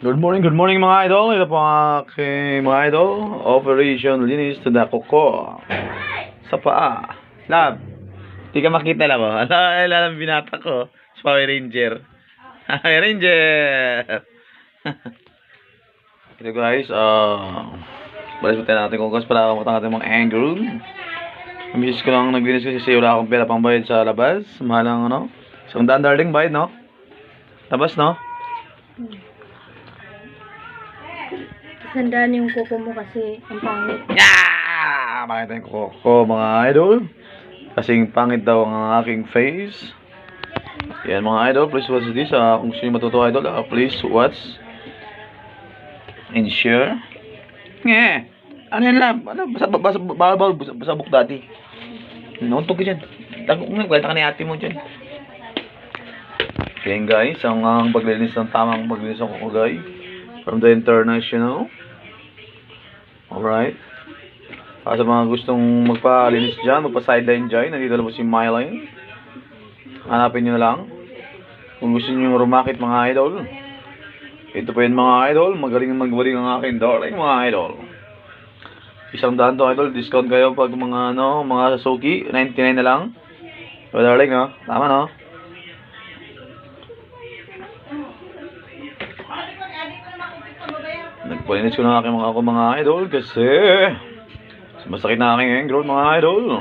Good morning mga idol. Ito po ang aking mga idol. Operation Linis to the Kuko. Sa paa. Lab, di ka makita lang oh. Alam binata ko. Power Ranger. Power Ranger! Ito guys, balimutan natin kung kas para kamutan natin mga angle. Misis ko lang naglinis kasi wala akong pera pang bayad sa labas. Mahal ang ano. Isang daan darling bayad no? Labas no? Sandaan yung kuko mo kasi ang pangit. Yeah! Makita yung kuko mga idol. Kasing pangit daw ang aking face. Yan mga idol, please watch this. Kung gusto nyo matuto idol, please watch and share. Nga! Ano yan lab? Ano? Basabok dati. Nauntog ka dyan. Tago nga, kwenta ka ni ate mo dyan. Yan guys, ang paglinis ng tamang paglinis ng kuko guys. From the international. Alright. Sa mga gustong magpalinis dyan, magpa-sideline dyan, nandito lang po si Myline. Hanapin nyo na lang. Kung gusto nyo rumakit mga idol. Ito po yun mga idol. Magaling magwaling ang akin darling mga idol. Isang daan to idol. Discount kayo pag mga ano, mga Suzuki. 99 na lang. So darling ha. Tama no? Nagpalinis ko na aking mga idol kasi masakit na aking angle mga idol.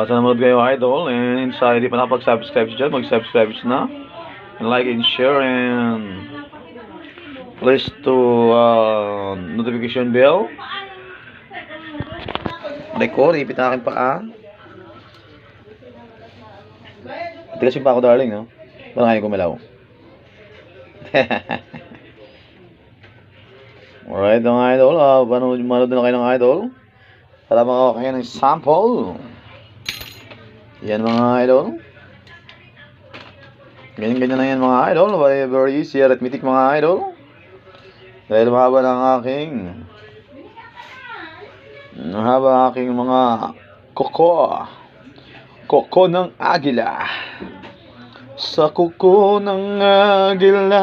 Sana manood kayo idol, and sa hindi pa nakapag-subscribe dyan, mag-subscribe na, and like and share, and please to notification bell. Record, ipit na aking paa. Tigasin pa ako darling no? Parang kaya kumalaw. Alright mga idol, manood na kayo ng idol para makawa kayo ng sample. Yan mga idol. Ganyan na yan mga idol. Very easy, arithmetic mga idol. Dahil mahaba ng aking mga kuko ng agila. Sa kuko ng agila,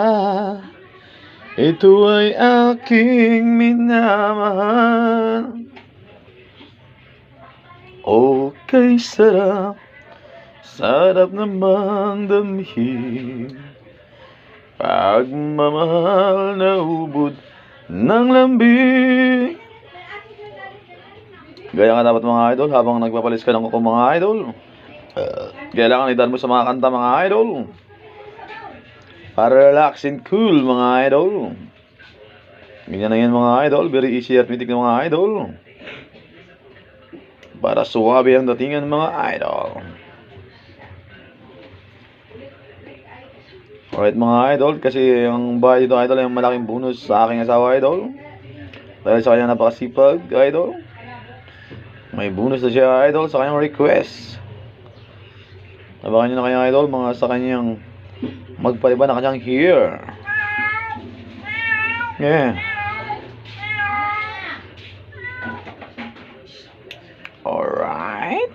ito ay aking minamahal. Okay, sarap. Sarap namang damhin. Pagmamahal na ubod ng lambing. Gaya nga dapat mga idol, habang nagpapalis ka ng kuko mga idol, kailangan idaan mo sa mga kanta mga idol. Para relax and cool mga idol. Ganyan na yan mga idol. Very easy arithmetic ng mga idol. Para suwabe ang datingan mga idol. Alright mga idol. Kasi ang bahay dito idol ay malaking bonus sa aking asawa idol. Dahil sa kanya napakasipag idol. May bonus na siya idol sa kanyang request. Nabakan nyo na kanya idol mga sa kanyang magpaliba na kanyang hair. Yeah. Alright.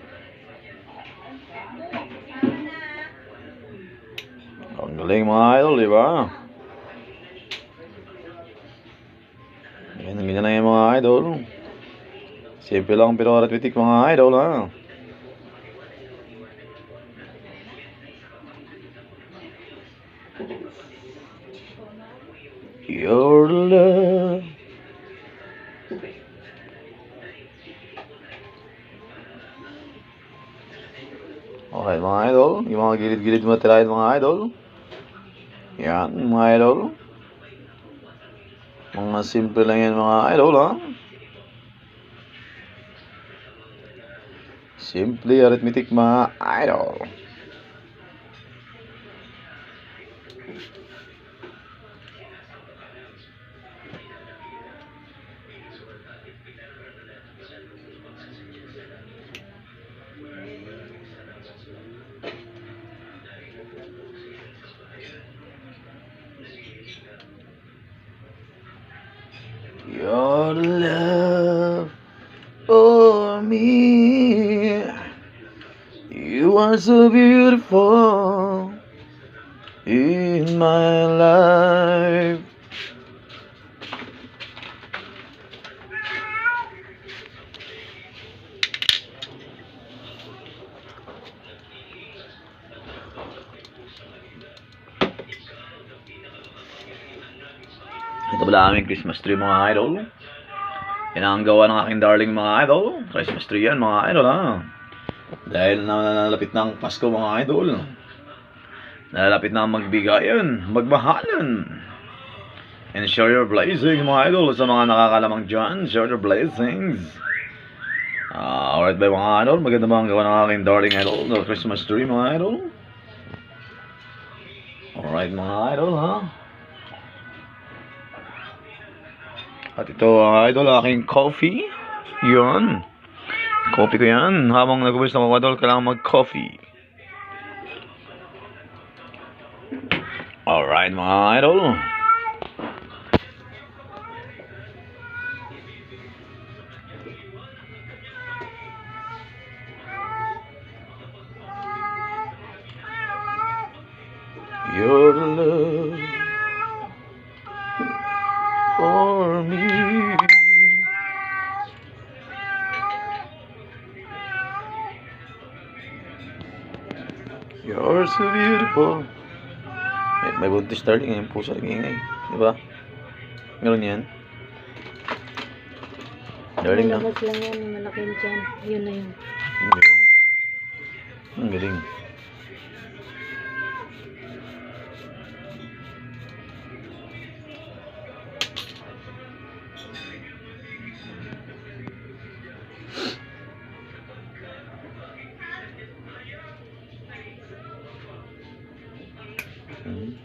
Ang galing mga idol, di ba? Ganyan na yung mga idol. Simple lang pero arithmetic mga idol ha. Your love. Okay mga idol, yung mga gilid-gilid mo tirahin mga idol. Yan mga idol. Mga simple lang yan mga idol ha. Simple arithmetic mga idol. Your love for me, you are so beautiful in my my life. Ito pala aming Christmas tree mga idol. Yan ang gawa ng aking darling mga idol. Christmas tree yan mga idol ha. Dahil nalalapit na ang Pasko mga idol. Nalalapit na ang magbigayan, magmahalan. And share your blessings mga idol. Sa mga nakakalamang dyan, share your blessings. Alright ba mga idol? Maganda ba ang gawa ng aking darling idol? The Christmas tree mga idol. Alright mga idol ha. At ito mga idol, aking coffee. Yun. Coffee ko yan. Habang nag-ubis ng mga idol, kailangan mag-coffee. Alright mga idol. Your love for me. You're so beautiful. May buntis darling, yung puso nag-iingay. Diba? Meron yan. Darling na. Malabas lang yan, malaki dyan. Yun na yun. Ang galing.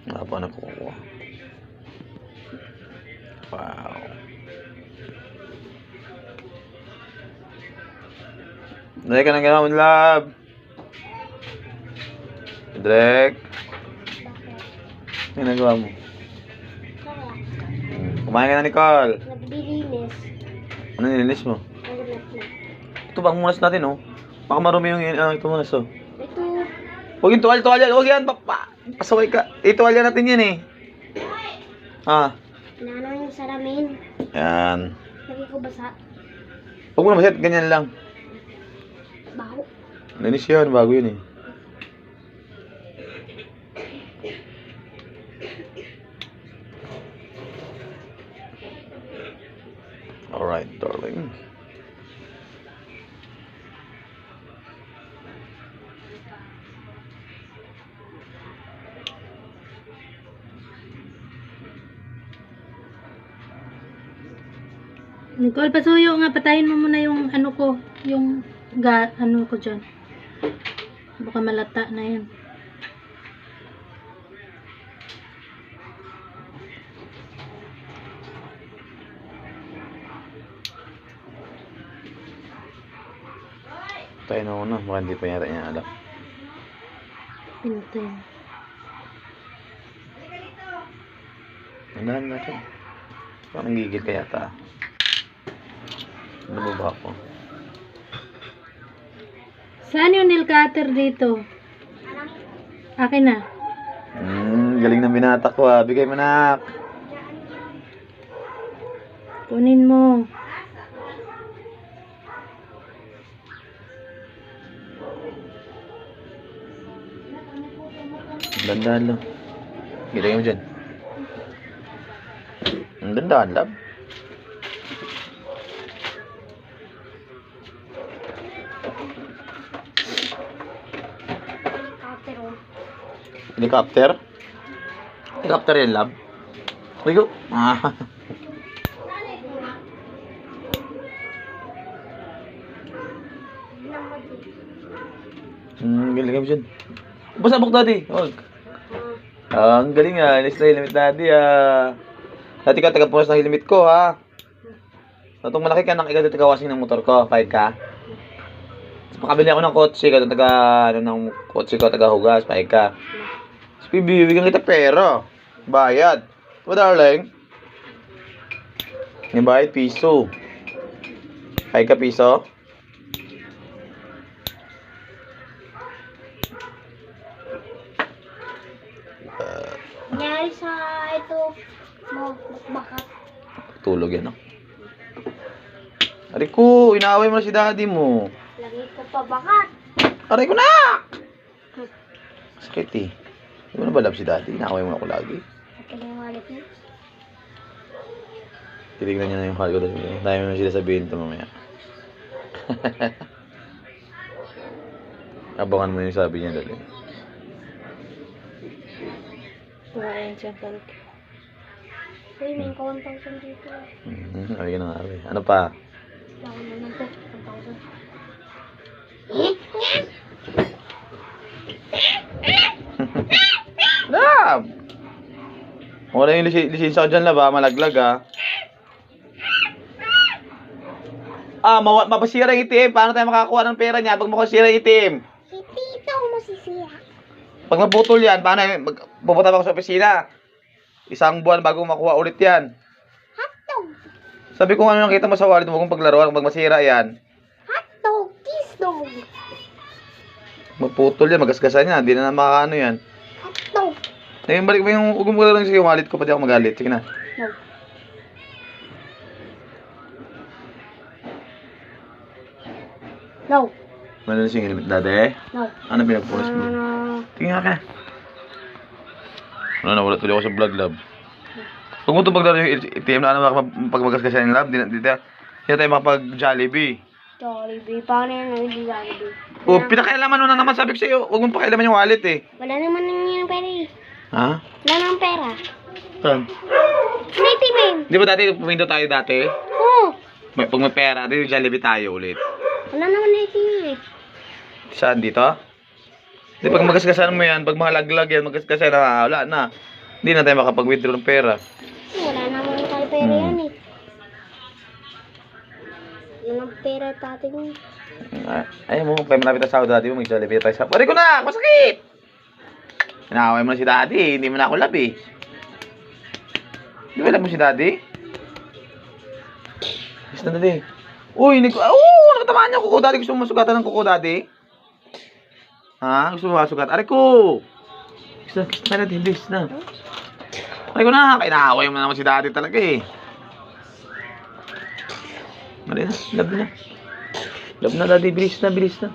Haba na kukuha. Wow. Drake, anong ginawa mo, love? Drake? Anong ginagawa mo? Kumain ka na, Nicole. Naglilinis. Ano nilinis mo? Nagulat na. Ito bang munas natin, oh? Baka marumi yung ito munas, oh. Ito. Huwag yung tuwalya. Huwag yan, pasaway ka. Ituwalya natin yan, eh. Inaano yung salamin. Yan. Lagi ko basa. Huwag mo na maset, ganyan lang. Baho. Linis yan, bago yun, eh. Alright, darling. Nicole, pasuyo nga. Patayin mo muna yung ano ko. Yung ano ko dyan. Baka malata na yan. Tayo na muna, baka hindi pa yata niya alam. Pinatay. Andahan natin. Parang gigil ka yata. Ano ba ako? Saan yung nail cutter dito? Akin na. Galing ng binata ko ah. Bigay mo na. Kunin mo. Dandahan lang. Gilay mo dyan. Dandahan lang. Helicopter? Helicopter yan, lab? Ligo. Galing kami dyan. Pasabok daddy. Huwag. Ang galing ah. Inis na helmet daddy ah. Dati ka tagapunas ng helmet ko ha. Natong malaki ka nang ikaw tagawasing ng motor ko. Pahit ka. Makabili ako ng kotse ka. Ng kotse ko tagahugas. Pahit ka. Bibigyan kita pera. Bayad. Diba darling? Yung bayad piso. Pahit ka piso. Nangyari sa mga ito mo bakat. Tulog yan, no? Aray ko, inaaway mo na si daddy mo. Lagi ko pa bakat. Aray ko na! Sakit eh. Di mo na ba love si daddy? Inaaway mo na ako lagi. Ito yung wallet niya. Titignan niya na yung hal ko doon. Dami mo na sila sabihin ito mamaya. Abangan mo yung sabi niya dali. Tuwain siya talaga. Uy, may 1,000 dito. Sabi ka na nga. Ano pa? Wala ko naman to. 1,000. Lab! Wala yung lisensya ko dyan, Lab, ha? Malaglag, ha? Mapasira yung itim. Paano tayo makakuha ng pera niya pag makasira yung itim? Hindi ito masisira. Pag maputol yan, paano? Pupunta pa ako sa opisina. Isang buwan bago makuha ulit yan. Hotdog. Sabi ko, ano nakita mo sa wallet mo kung paglaruan, pag masira yan. Hotdog. Kisdog. Maputol yan, magasgasan yan. Hindi na makakaano yan. Hotdog. Ngayon, balik mo yung, huwag mo lang yung wallet ko, pati ako magalit. Sige na. No. No. Ano na singil, dade? No. Ano pinag-post mo? Tingin nga ka. Ano na, wala tuloy ako sa vlog, Lab. Huwag mo itong paglaro yung ATM na pag magasgasan yung Lab. Hindi tayo makapag-Jollibee. Jollibee. Paano yan ang hindi Jollibee? Oh, pinakailaman mo na naman, sabi ko sa'yo. Huwag mong pakailaman yung wallet eh. Wala naman yung pera eh. Ha? Wala naman pera. Saan? May timin. Di ba dati, pumindo tayo dati? Oo. Pag may pera, di Jollibee tayo ulit. Wala naman na timin eh. Saan dito? Di pag magasgasan mo yan, pag mga laglag yan, magasgasan na, wala na. Hindi na tayo makapag-withdraw ng pera. Wala naman tayo pera yan eh. Wala naman pera tating. Ayaw mo, kaya malapit na sahod dati mo, mag-Jollibee tayo sa... Pari ko na! Masakit! Inaaway mo na si daddy, hindi mo na ako love eh. Di ba love mo si daddy? Yes na daddy. Uy, nakatamaan niya kuko daddy. Gusto mo masugatan ng kuko daddy? Ha? Gusto mo masugat? Aray ko! Kiss na daddy, bilis na. Aray ko na, inaaway mo naman si daddy talaga eh. Mali na, love na. Love na daddy, bilis na, bilis na.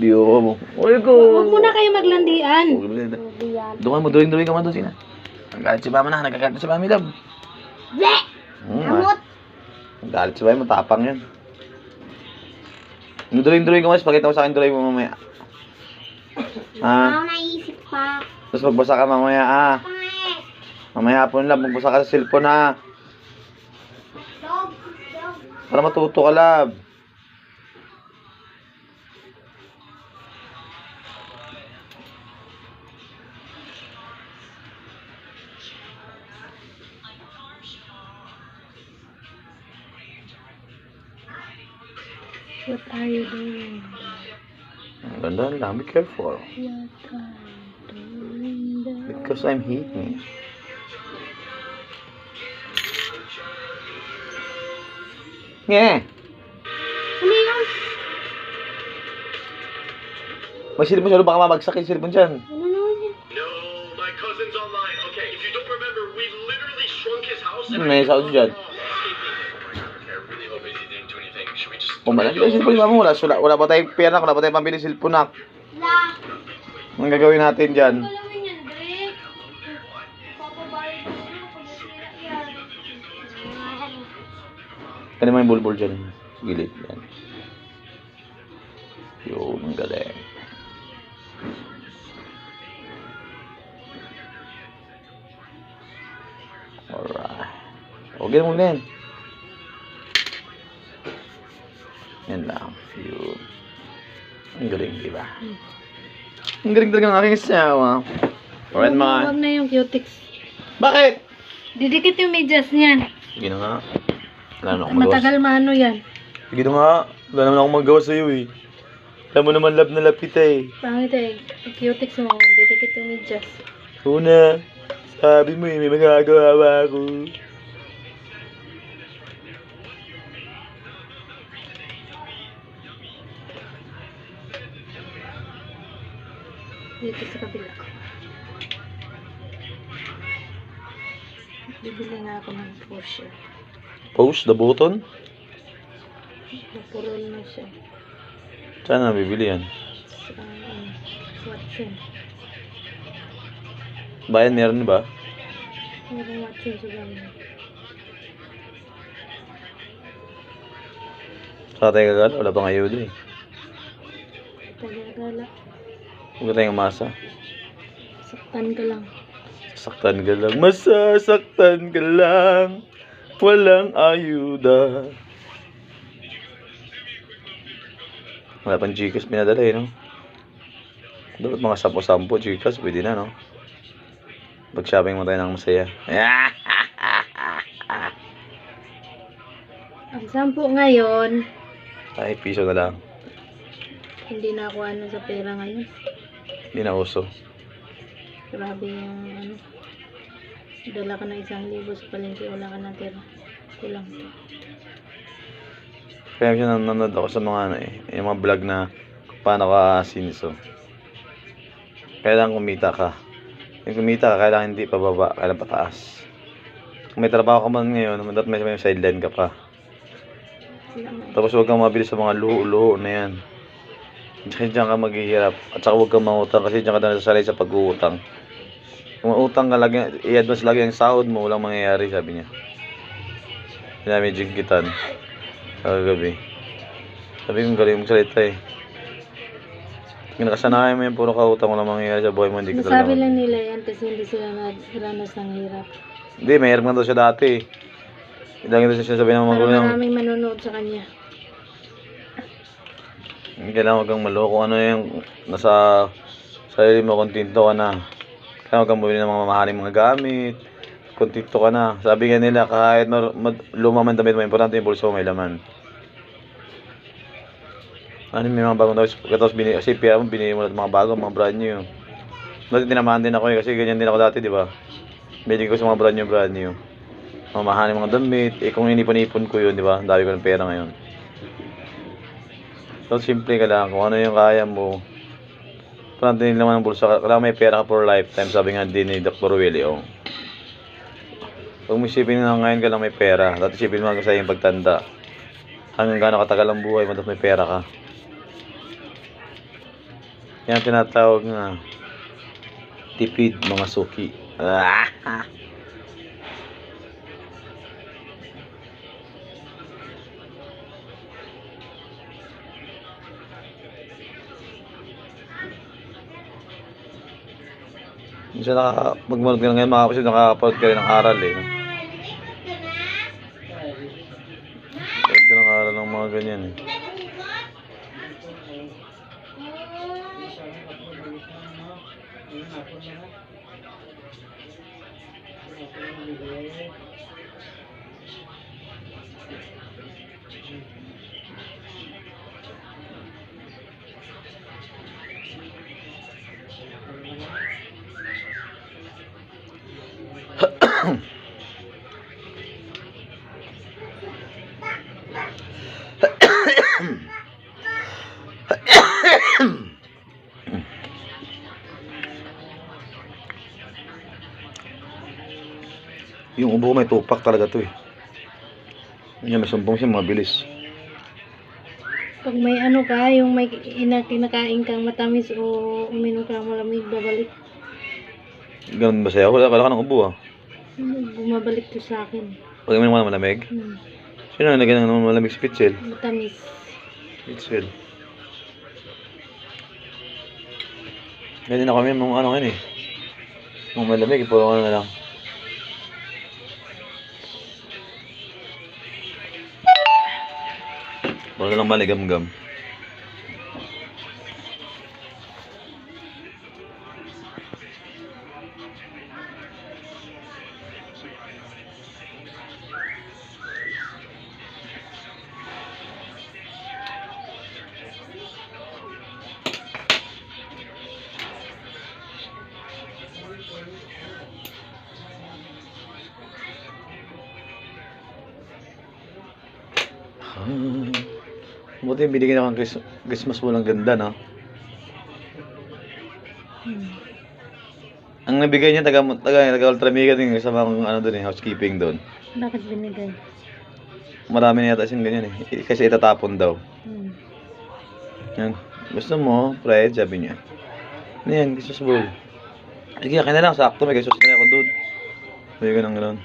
Diyo mo. Uy ko! Huwag muna kayo maglandian. Biyan. Doon ka mo, drawing ka man doon sina. Nagalit si mama na, nagagalit si mami love. Ble! Ramot! Nagalit si mami, matapang yan. Drawing ka mas, pakita mo sa akin drawing mo mamaya. Ako naisip pa. Tapos magbasa ka mamaya Mamaya hapon love, magbasa ka sa cellphone ha. Dog! Para matuto ka love. What are you doing? Ang ganda lang, be careful. What are you doing? Because I'm hitting. Nge! Ano yun? May silipon siya, baka mamagsak yung silipon dyan. Ano naman yun? No, my cousin's online. Okay, if you don't remember, we literally shrunk his house. May sound dyan. Okay, I really hope he didn't do anything. Should we just... Pumalag yung silipon ni mama, wala pa tayong pera, wala pa tayong pambili silipon na. La! Anong gagawin natin dyan? Galawin yan, Drake. Papabayad ko sa'yo kung nasira yan. Kani mo yung bulbul dyan. Sa gilid. Yan. Yun, ang galing. Alright. Okay mo din. Yan lang. Yun. Ang galing, di ba? Ang galing talaga ng aking asawa. Alright, Huwag mga... na yung cutics. Bakit? Didikit yung medyas niyan. Sige na nga. Wala na akong magawa. Matagal maano yan. Sige na nga. Wala naman akong magawa sa'yo eh. Alam mo naman love na love kita eh. Pangit eh. Yung cutics mo, didikit yung medyas. Una, sabi mo eh, may magagawa ba ako? Dito sa kabila. Bibili nga ako ng Porsche. Post the button? Napurol na siya. Saan na bibili yan? Sa, Watson. Bayan meron ba? Merong Watson sa bayan. Sa tayo kagala, wala pang ayuda eh. Taga-gala. Huwag tayong umasa. Saktan ka lang. Saktan ka lang, masasaktan ka lang. Walang ayuda. Wala pang Gcash pinadala eh, no? Dapat mga 10-10 Gcash, pwede na, no? Pag-shopping mo tayo ng masaya. Ang 10 ngayon, Ay, piso na lang. hindi na ako ano sa pera ngayon. Hindi na uso. Grabe yung ano. Dala ka na 1,000 sa palengke, wala ka na pera. Kulang to. Kaya siya nanonood ako sa mga ano eh, yung mga vlog na kung paano ka sinso. Kailangan kumita ka. Yung kumita ka, kailangan hindi pababa, kailangan pataas. Kung may trabaho ka man ngayon, dapat may sideline ka pa. Wala nga. Tapos huwag kang mabilis sa mga luho-luho na yan. Diyan ka maghihirap. At saka huwag kang mangutang kasi diyan ka na nasasalay sa pag-uutang. Kung utang ka lagi, i-advance lagi ang sahod mo, walang mangyayari, sabi niya. Sinabi jingkitan. Kagabi. Sabi ko galing magsalita eh. Nakasanayan mo yung puro kautang, walang mangyayari sa buhay mo, hindi ka Nasabi talaga. lang nila yan kasi hindi sila naranas ng hirap. Hindi, may hirap na daw siya dati eh. Lagi daw siya sinasabi ng mga Para gulang. maraming manonood sa kanya. Kailangan huwag kang maloko. Ano yung nasa sarili mo, kontento ka na. Kailangan huwag kang bumili ng mga mamahaling mga gamit. Kontento ka na. Sabi nga nila, kahit luma man damit mo, importante yung bulso mo may laman. Ano may mga bagong tapos binili, kasi pia mo, binili mo lahat mga bago, mga brand new. Dati tinamahan din ako eh, kasi ganyan din ako dati, di ba? Binili ko sa mga brand new. Mamahaling mga damit, eh kung inipon-ipon ko yun, di ba? Dami ko ng pera ngayon. So, simple ka lang. Kung ano yung kaya mo. Importante din naman ang bulsa. Kailangan may pera ka for lifetime. Sabi nga din ni Dr. Willie Ong. Huwag mo isipin na ngayon ka lang may pera. Dati isipin mo hanggang sa iyong pagtanda. Hanggang gaano katagal ang buhay mo, tapos may pera ka. Yan ang tinatawag na tipid mga suki. Minsan magmanood ka na ngayon mga kapatid, nakakapanood ka rin ng aral eh. Panood ka ng aral ng mga ganyan eh. Yung ubo may tupak talaga to eh. Yan, may sumbong siya, mabilis. Pag may ano ka, yung may kinakain kang matamis o uminom ka ng malamig, babalik. Ganun ba sa'yo? Wala ka ng ubo ah. Bumabalik to sa akin. Pag uminom ka ng malamig? Sino ang nagyan ng malamig si Pitzel? Matamis. Pitzel. Ganyan na kami mga ano ngayon eh. Mga malamig, puro ano na lang. Wala lang maligam-gam. Buti binigyan ako ng Christmas walang ganda, no? Ang Ang nabigay niya, taga Ultramiga din. Kasama kong ano doon housekeeping doon. Bakit binigay? Marami na yata siyang ganyan Kasi itatapon daw. Hmm. Yan. Gusto mo, Fred, sabi niya. Ano yan, Jesus bowl. Sige, akin na lang, sakto. May Jesus na ako doon. Sabi ko nang gano'n.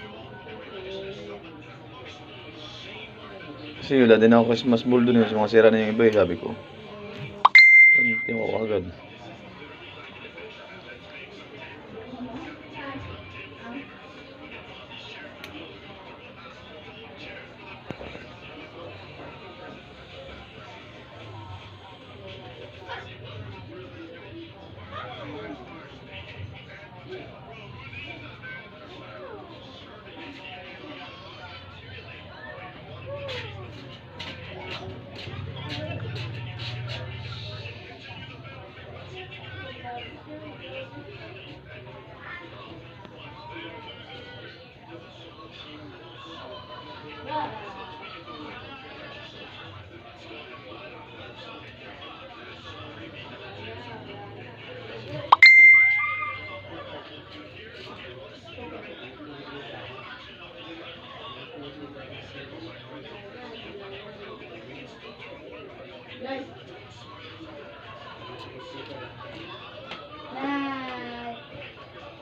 Kasi wala din ako Christmas bowl doon. Sa mga sira na yung iba sabi ko. Hindi ko agad.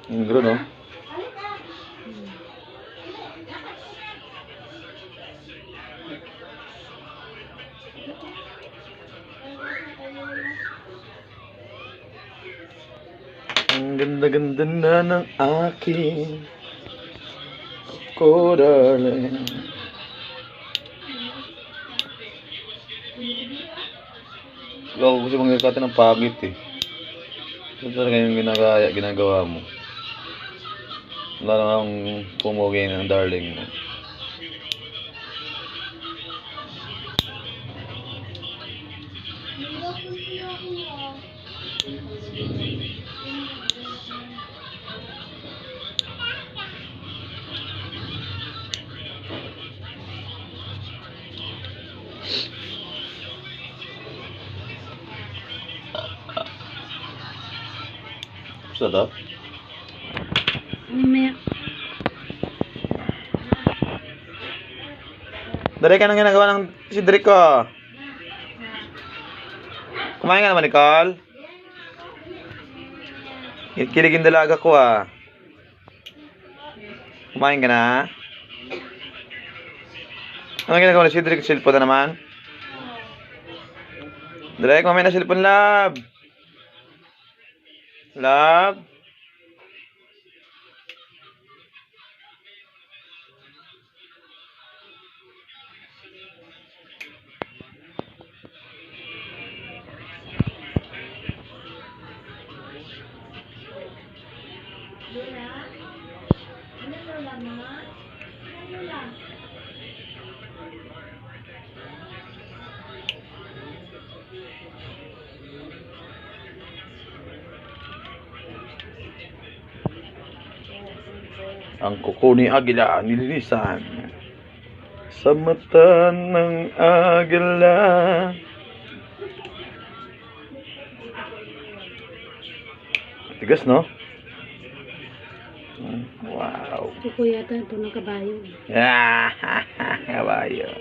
Yung gro, no? Ang ganda-ganda na ng aking ko, darling. Ikaw kasi magkakata ng pagit Ito talaga yung ginagawa mo. Wala lang akong pumugay ng darling mo. Gusto to? Mamaya. Dari ka nang ginagawa ng si Drake ko. Kumain ka naman, Nicole? Kiligin dalaga ko Kumain ka na? Ano ginagawa ni si Drake? Cellphone na naman? Drake, kumain na cellphone, love. Love? Ang kuko ni Agila nilinisan sa mata ng Agila. Tigas, no? Wow. Kuko yata ito ng kabayo. Kabayo.